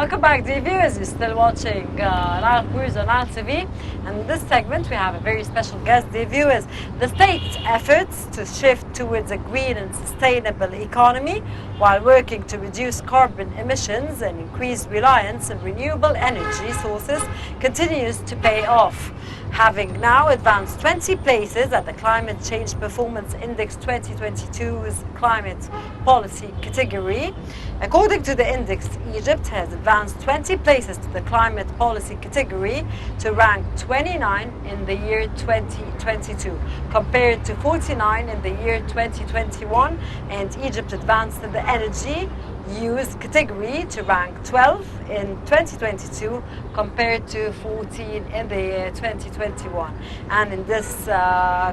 Welcome back, dear viewers. You're still watching Nile Cruise on Nile TV. And in this segment, we have a very special guest, dear viewers. The state's efforts to shift towards a green and sustainable economy while working to reduce carbon emissions and increase reliance on renewable energy sources continues to pay off. Having now advanced 20 places at the Climate Change Performance Index 2022's climate policy category. According to the index, Egypt has advanced 20 places to the climate policy category to rank 29 in the year 2022, compared to 49 in the year 2021, and Egypt advanced in the energy use category to rank 12 in 2022 compared to 14 in the year 2021. And in this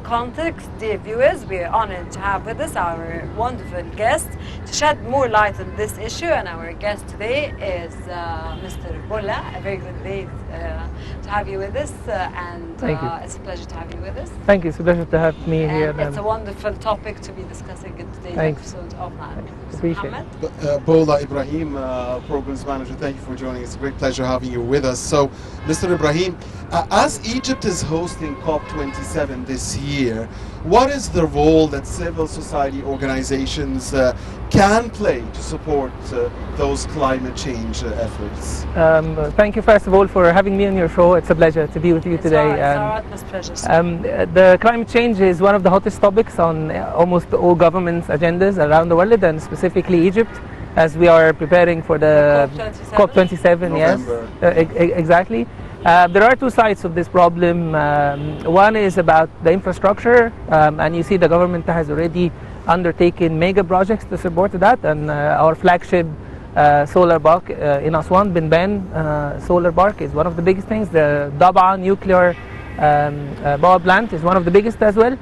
context, dear viewers, we are honored to have with us our wonderful guest to shed more light on this issue. And our guest today is Mr. Bola. A very good day to have you with us, and it's a pleasure to have you with us. Thank you. It's a pleasure to have me here. It's a wonderful topic to be discussing in today's episode of Nile. Appreciate it. Bola, Ibrahim, Programs Manager, thank you for joining. It's a great pleasure having you with us. So, Mr. Ibrahim, as Egypt is hosting COP27 this year, what is the role that civil society organizations can play to support those climate change efforts? Thank you, first of all, for having me on your show. It's a pleasure to be with you today. It's our utmost pleasure. The climate change is one of the hottest topics on almost all governments' agendas around the world, and specifically Egypt, as we are preparing for the COP27. Yes, exactly. There are two sides of this problem. One is about the infrastructure, and you see the government has already undertaken mega projects to support that, and our flagship solar park in Aswan, Bin Ben solar park, is one of the biggest things. The Daba nuclear power plant is one of the biggest as well.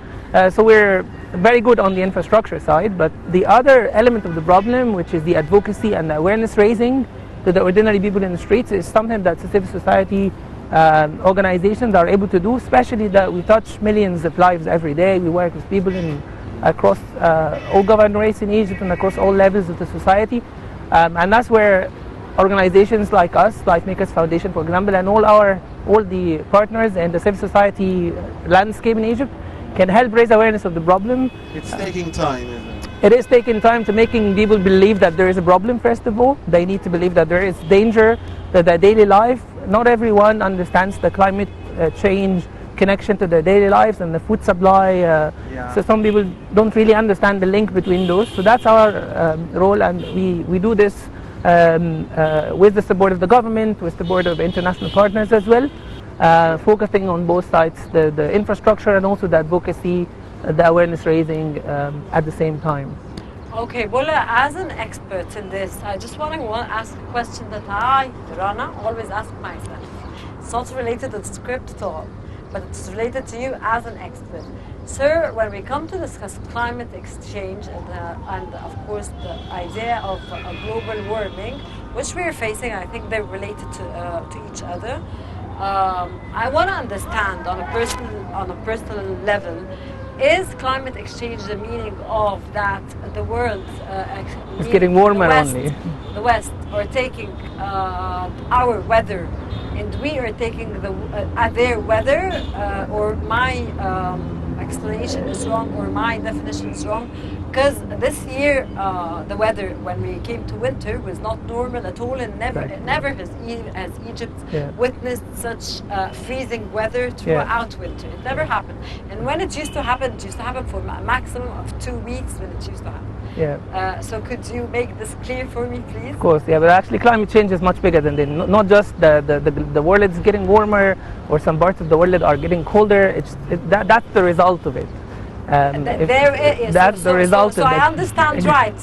So we're very good on the infrastructure side, but the other element of the problem, which is the advocacy and the awareness raising to the ordinary people in the streets, is something that civil society organizations are able to do, especially that we touch millions of lives every day. We work with people across all governorates in Egypt and across all levels of the society, and that's where organizations like us, Life Makers Foundation, for example, and all the partners in the civil society landscape in Egypt can help raise awareness of the problem. It's taking time, isn't it? It is taking time to making people believe that there is a problem, first of all. They need to believe that there is danger to their daily life. Not everyone understands the climate change connection to their daily lives and the food supply. So some people don't really understand the link between those. So that's our role, and we do this with the support of the government, with the support of international partners as well. Focusing on both sides, the infrastructure and also the advocacy, the awareness raising at the same time. Okay, Bola, as an expert in this, I just want to ask a question that I, Rana, always ask myself. It's not related to the script at all, but it's related to you as an expert. Sir, when we come to discuss climate exchange and of course the idea of global warming, which we are facing, I think they're related to each other. I want to understand on a personal level, is climate exchange the meaning of that the world it's getting warmer only? The West are taking our weather, and we are taking their weather, or my explanation is wrong, or my definition is wrong, because this year the weather when we came to winter was not normal at all, and never has Egypt witnessed such freezing weather throughout winter. It never happened, and when it used to happen for a maximum of 2 weeks when it used to happen. So could you make this clear for me, please? Of course, but actually climate change is much bigger than that. Not just the world is getting warmer, or some parts of the world are getting colder. That's the result of it. That's the result of it. So I understand right.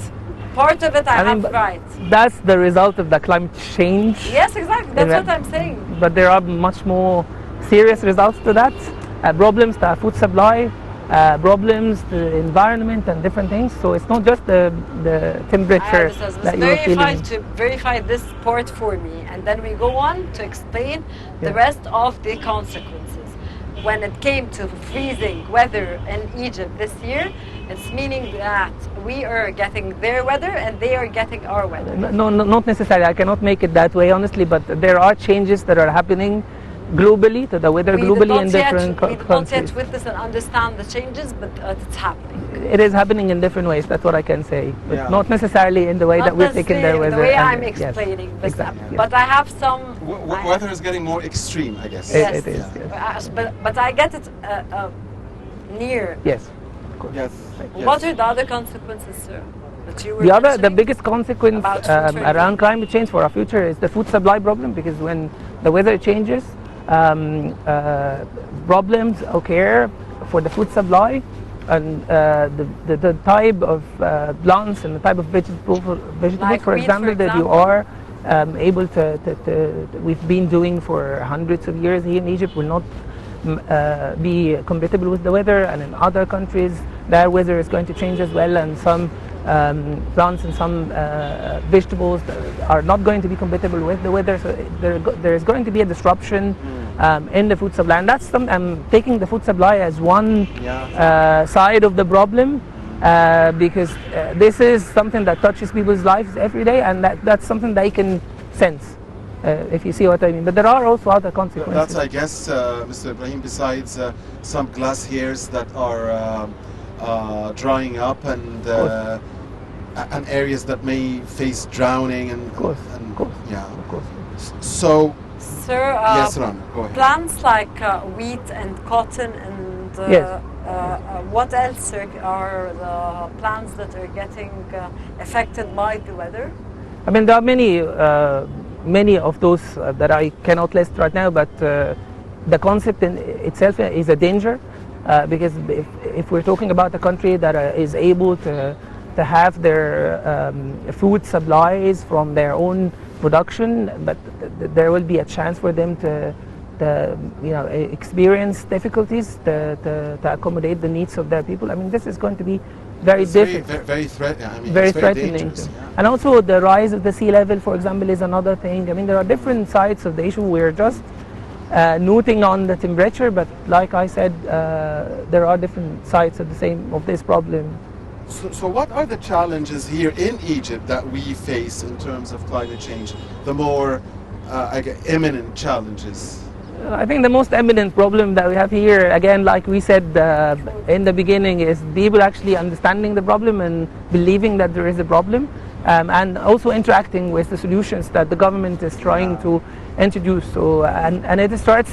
Part of it I have right. That's the result of the climate change. Yes, exactly. That's what I'm saying. But there are much more serious results to that. Problems to food supply, problems to the environment and different things. So it's not just the temperature that you're feeling. To verify this part for me, and then we go on to explain the rest of the consequences. when it came to freezing weather in Egypt this year, it's meaning that we are getting their weather and they are getting our weather. No, not necessarily. I cannot make it that way, honestly, but there are changes that are happening globally to the weather globally in different countries. We don't yet witness and understand the changes, but it's happening. It is happening in different ways. That's what I can say, but not necessarily in the way that we're taking their weather. The way I'm explaining, yes, exactly, but I have some. Weather is getting more extreme, I guess. Yes, it is. Yes. But I get it near. Yes, of course. Yes. What are the other consequences, sir? The biggest consequence around climate change for our future is the food supply problem, because when the weather changes, problems occur for the food supply, and the type of plants and the type of vegetables, like for example, that you are able to we've been doing for hundreds of years here in Egypt will not be compatible with the weather, and in other countries their weather is going to change as well, and some plants and some vegetables are not going to be compatible with the weather, so there is going to be a disruption in the food supply, and that's I'm taking the food supply as one side of the problem, because this is something that touches people's lives every day, and that's something they can sense, if you see what I mean. But there are also other consequences. That's, I guess, Mr. Ibrahim, besides some glaciers that are drying up, and areas that may face drowning, and of course. So, sir, yes, Ron, go ahead. Plants like wheat and cotton and yes. What else are the plants that are getting affected by the weather? I mean, there are many of those that I cannot list right now, but the concept in itself is a danger, because if we're talking about a country that is able to have their food supplies from their own production, but there will be a chance for them to experience difficulties to accommodate the needs of their people. I mean, this is going to be very difficult, very threatening. And also the rise of the sea level, for example, is another thing. I mean, there are different sides of the issue. We're just noting on the temperature, but like I said, there are different sides of this problem. So what are the challenges here in Egypt that we face in terms of climate change? The more imminent challenges? I think the most eminent problem that we have here, again, like we said in the beginning, is people actually understanding the problem and believing that there is a problem, and also interacting with the solutions that the government is trying to introduce. So, and it starts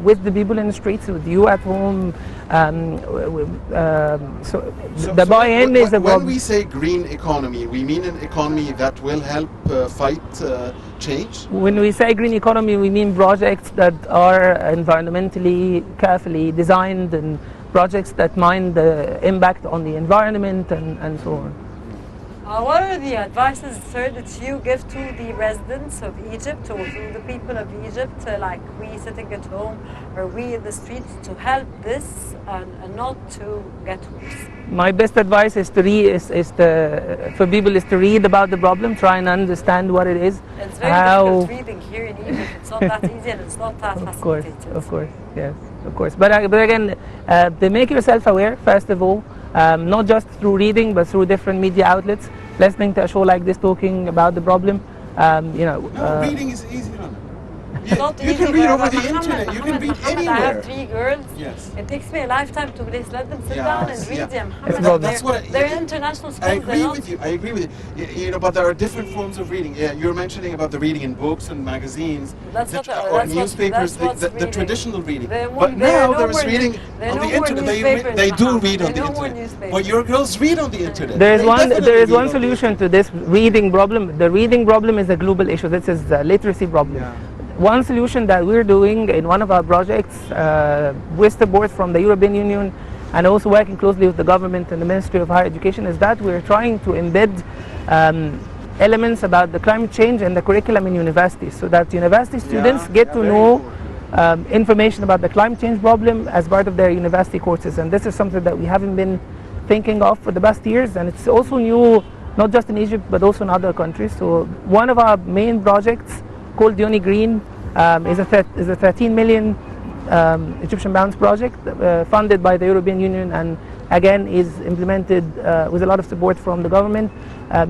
with the people in the streets, with you at home. So the buy-in is a problem. When we say green economy, we mean an economy that will help fight change? When we say green economy, we mean projects that are environmentally carefully designed, and projects that mind the impact on the environment and so on. What are the advices, sir, that you give to the residents of Egypt, or to the people of Egypt, like we sitting at home or we in the streets, to help this and not to get worse? My best advice is for people is to read about the problem, try and understand what it is. It's very difficult reading here in Egypt. It's not that easy, and it's not that facilitated. Of course, yes, of course. But again, to make yourself aware, first of all, not just through reading, but through different media outlets, listening to a show like this talking about the problem. Reading is easy. You can read over the internet. You can read anywhere. I have 3 girls. Yes. It takes me a lifetime to please let them sit down and read them. They're international schools. I agree with you. But there are different forms of reading. Yeah, you're mentioning about the reading in books and magazines, or newspapers, the traditional reading. But now there is reading on the internet. They do read on the internet. But your girls read on the internet. There is one solution to this reading problem. The reading problem is a global issue. This is the literacy problem. Yeah. One solution that we're doing in one of our projects with support from the European Union, and also working closely with the government and the Ministry of Higher Education, is that we're trying to embed elements about the climate change in the curriculum in universities, so that university students get to know information about the climate change problem as part of their university courses. And this is something that we haven't been thinking of for the past years, and it's also new, not just in Egypt, but also in other countries. So one of our main projects, called Yoni Green, is a 13 million Egyptian Balance Project, funded by the European Union, and again is implemented with a lot of support from the government,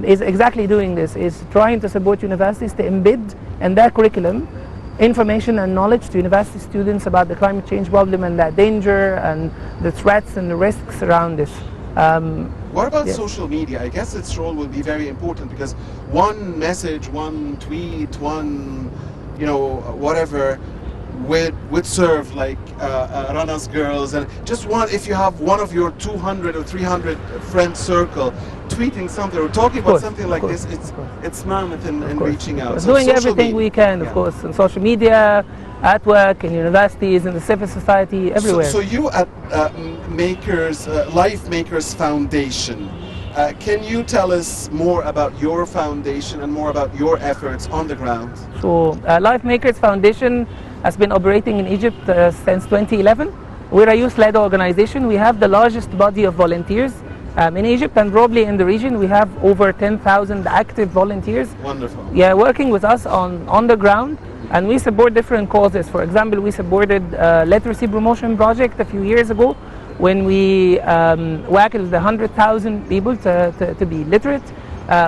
is exactly doing this, is trying to support universities to embed in their curriculum information and knowledge to university students about the climate change problem and that danger and the threats and the risks around this. What about social media? I guess its role will be very important, because one message, one tweet, one, whatever would serve like Rana's girls, and just one, if you have one of your 200 or 300 friend circle tweeting something or talking about something like this, it's mammoth in reaching out. So doing everything we can, of course, on social media, at work, in universities, in the civil society, everywhere. So you at Life Makers Foundation, can you tell us more about your foundation and more about your efforts on the ground? So Life Makers Foundation has been operating in Egypt since 2011. We're a youth-led organization. We have the largest body of volunteers in Egypt, and probably in the region. We have over 10,000 active volunteers. Wonderful. Yeah, working with us on the ground, and we support different causes. For example, we supported a literacy promotion project a few years ago when we worked with 100,000 people to be literate.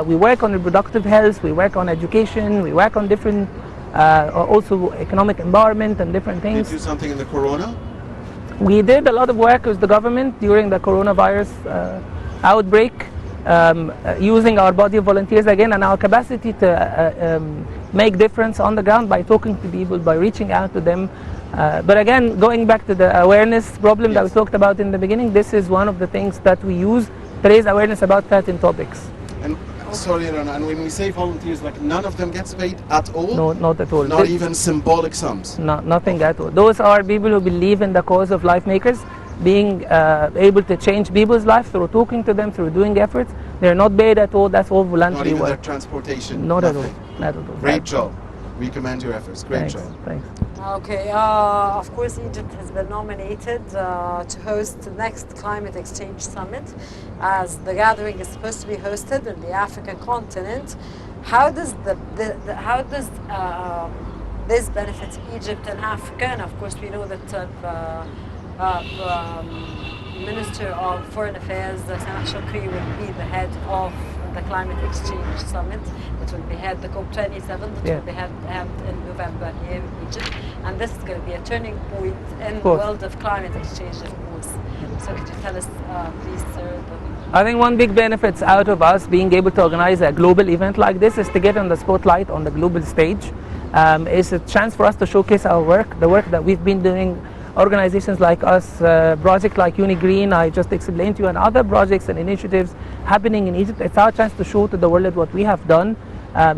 We work on reproductive health, we work on education, we work on different also economic empowerment and different things. Did you do something in the corona? We did a lot of work with the government during the coronavirus outbreak, using our body of volunteers again and our capacity to make difference on the ground by talking to people, by reaching out to them. But again, going back to the awareness problem that we talked about in the beginning, this is one of the things that we use to raise awareness about certain topics. And sorry, Rana, and when we say volunteers, like none of them gets paid at all? No, not at all. Not even symbolic sums? No, nothing at all. Those are people who believe in the cause of Life Makers, being able to change people's lives through talking to them, through doing efforts. They're not paid at all. That's all voluntary work. Not even their transportation? Not nothing. at all. Not at all. Great job. We commend your efforts. Great job. Thanks. Okay, of course Egypt has been nominated to host the next Climate Exchange Summit, as the gathering is supposed to be hosted in the African continent. How does this benefit Egypt and Africa? And of course we know that Minister of Foreign Affairs, Samah Shoukry, will be the head of the Climate Exchange Summit. It will be held, the COP27, that will be held in November here in Egypt. And this is going to be a turning point in the world of climate exchange, of course. So could you tell us, please, sir? I think one big benefit out of us being able to organize a global event like this is to get on the spotlight on the global stage. It's a chance for us to showcase our work, the work that we've been doing. Organizations like us, projects like UniGreen, I just explained to you, and other projects and initiatives happening in Egypt. It's our chance to show to the world what we have done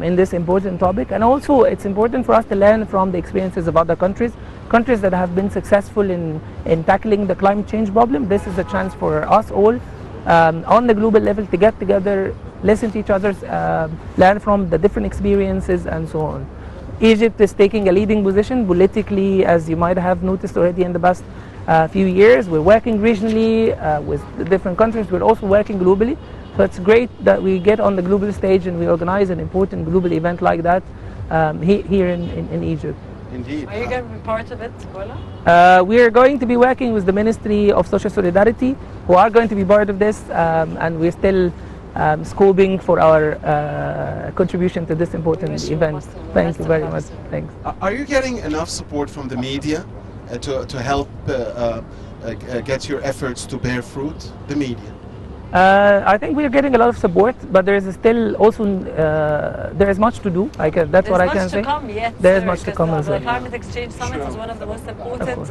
in this important topic. And also it's important for us to learn from the experiences of other countries that have been successful in tackling the climate change problem. This is a chance for us all on the global level to get together, listen to each other, learn from the different experiences and so on. Egypt is taking a leading position politically, as you might have noticed already in the past few years. We're working regionally with different countries. We're also working globally. So it's great that we get on the global stage and we organize an important global event like that here in Egypt. Indeed. Are you going to be part of it, Bola? We are going to be working with the Ministry of Social Solidarity, who are going to be part of this, and we're still scoping for our contribution to this important event. Thank you very much. Thanks. Are you getting enough support from the media to help get your efforts to bear fruit? The media? I think we are getting a lot of support, but there is still also there is much to do. That's what I can say. There's much to come yet. There is much to come as well. The Climate Exchange Summit is one of the most important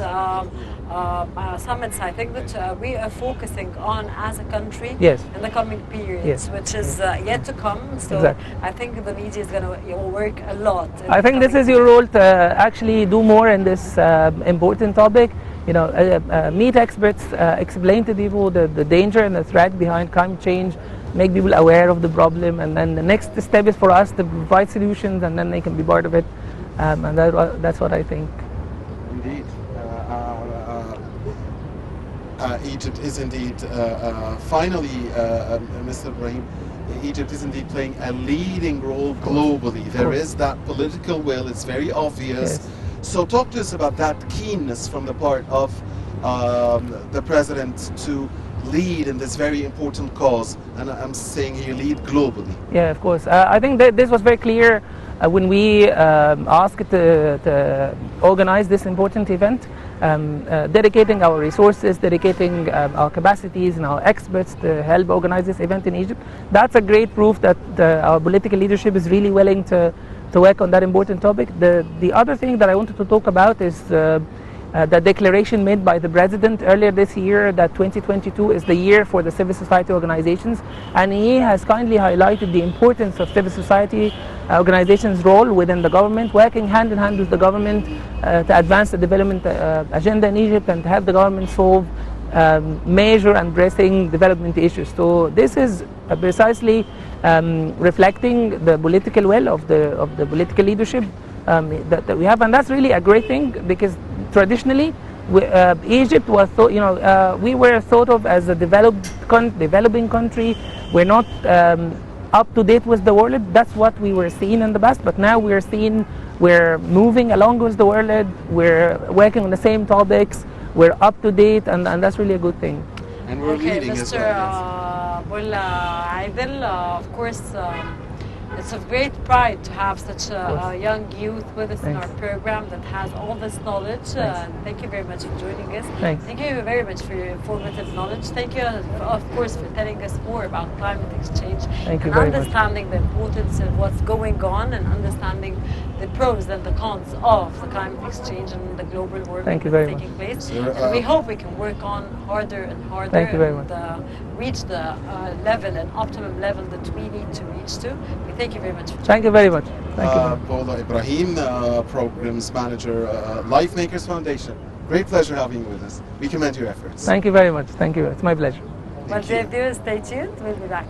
summits, I think, that we are focusing on as a country in the coming periods, which is yet to come. So I think the media is going to work a lot. I think this is your role to actually do more in this important topic. Meet experts, explain to people the danger and the threat behind climate change, make people aware of the problem, and then the next step is for us to provide solutions, and then they can be part of it, and that's what I think. Indeed. Egypt is indeed, finally, Mr. Ibrahim, Egypt is indeed playing a leading role globally. There is that political will, it's very obvious. So talk to us about that keenness from the part of the president to lead in this very important cause, and I'm saying here lead globally. Yeah, of course. I think that this was very clear when we asked to organize this important event, dedicating our resources, dedicating our capacities and our experts to help organize this event in Egypt. That's a great proof that our political leadership is really willing to work on that important topic. The other thing that I wanted to talk about is the declaration made by the president earlier this year that 2022 is the year for the civil society organizations, and he has kindly highlighted the importance of civil society organizations' role within the government, working hand in hand with the government to advance the development agenda in Egypt and to help the government solve major and pressing development issues. So this is precisely reflecting the political will of the political leadership that we have, and that's really a great thing, because traditionally Egypt was thought, we were thought of as a developing country. We're not up to date with the world. That's what we were seen in the past, but now we're moving along with the world. We're working on the same topics. We're up to date, and that's really a good thing. And we're leading as well. Mr. Bola, Aidel, of course, it's of great pride to have such a young youth with us in our program that has all this knowledge. Thank you very much for joining us. Thanks. Thank you very much for your informative knowledge. Thank you, of course, for telling us more about climate exchange Thank you and very much. understanding the importance of what's going on and understanding the pros and the cons of the climate exchange and the global warming Thank you very that's taking much. place. And we hope we can work on harder and harder. Thank you very and, much. reach the level and optimum level that we need to reach to. We thank you very much for joining. Thank you very much. Thank you. Bola Ibrahim, Programs Manager, Life Makers Foundation. Great pleasure having you with us. We commend your efforts. Thank you very much. Thank you. It's my pleasure. Well, dear viewers, stay tuned. We'll be back.